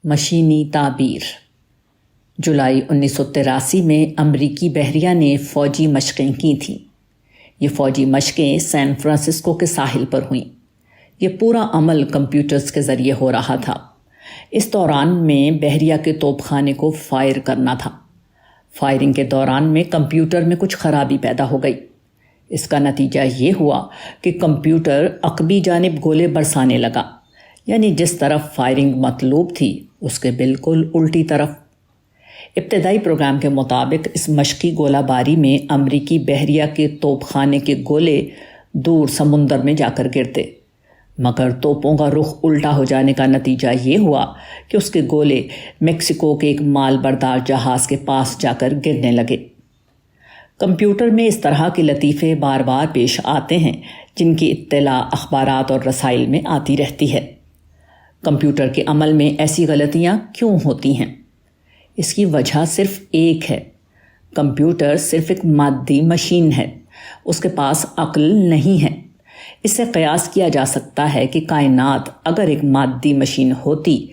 مشینی تعبیر۔ جولائی 1983 میں امریکی بحریہ نے فوجی مشقیں کی تھیں۔ یہ فوجی مشقیں سین فرانسسکو کے ساحل پر ہوئیں۔ یہ پورا عمل کمپیوٹرز کے ذریعے ہو رہا تھا۔ اس دوران میں بحریہ کے توپ خانے کو فائر کرنا تھا۔ فائرنگ کے دوران میں کمپیوٹر میں کچھ خرابی پیدا ہو گئی۔ اس کا نتیجہ یہ ہوا کہ کمپیوٹر عقبی جانب گولے برسانے لگا، یعنی جس طرف فائرنگ مطلوب تھی اس کے بالکل الٹی طرف۔ ابتدائی پروگرام کے مطابق اس مشقی گولہ باری میں امریکی بحریہ کے توپ خانے کے گولے دور سمندر میں جا کر گرتے، مگر توپوں کا رخ الٹا ہو جانے کا نتیجہ یہ ہوا کہ اس کے گولے میکسیکو کے ایک مال بردار جہاز کے پاس جا کر گرنے لگے۔ کمپیوٹر میں اس طرح کے لطیفے بار بار پیش آتے ہیں جن کی اطلاع اخبارات اور رسائل میں آتی رہتی ہے۔ کمپیوٹر کے عمل میں ایسی غلطیاں کیوں ہوتی ہیں؟ اس کی وجہ صرف ایک ہے۔ کمپیوٹر صرف ایک مادی مشین ہے، اس کے پاس عقل نہیں ہے۔ اس سے قیاس کیا جا سکتا ہے کہ کائنات اگر ایک مادی مشین ہوتی،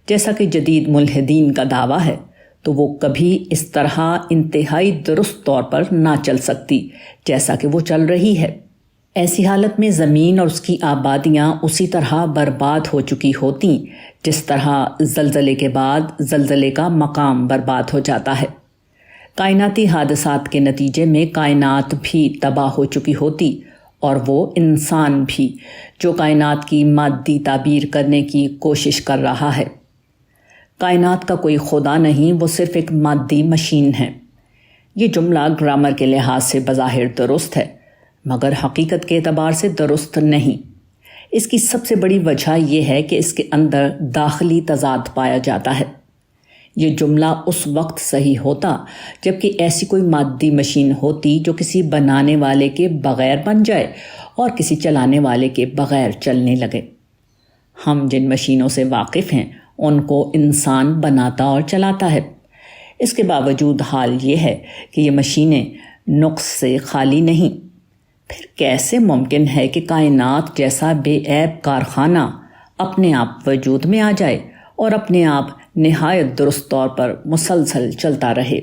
جیسا کہ جدید ملحدین کا دعویٰ ہے، تو وہ کبھی اس طرح انتہائی درست طور پر نہ چل سکتی جیسا کہ وہ چل رہی ہے۔ ایسی حالت میں زمین اور اس کی آبادیاں اسی طرح برباد ہو چکی ہوتیں جس طرح زلزلے کے بعد زلزلے کا مقام برباد ہو جاتا ہے۔ کائناتی حادثات کے نتیجے میں کائنات بھی تباہ ہو چکی ہوتی، اور وہ انسان بھی جو کائنات کی مادی تعبیر کرنے کی کوشش کر رہا ہے۔ کائنات کا کوئی خدا نہیں، وہ صرف ایک مادی مشین ہے۔ یہ جملہ گرامر کے لحاظ سے بظاہر درست ہے، مگر حقیقت کے اعتبار سے درست نہیں۔ اس کی سب سے بڑی وجہ یہ ہے کہ اس کے اندر داخلی تضاد پایا جاتا ہے۔ یہ جملہ اس وقت صحیح ہوتا جبکہ ایسی کوئی مادی مشین ہوتی جو کسی بنانے والے کے بغیر بن جائے اور کسی چلانے والے کے بغیر چلنے لگے۔ ہم جن مشینوں سے واقف ہیں ان کو انسان بناتا اور چلاتا ہے۔ اس کے باوجود حال یہ ہے کہ یہ مشینیں نقص سے خالی نہیں۔ پھر کیسے ممکن ہے کہ کائنات جیسا بے عیب کارخانہ اپنے آپ وجود میں آ جائے اور اپنے آپ نہایت درست طور پر مسلسل چلتا رہے؟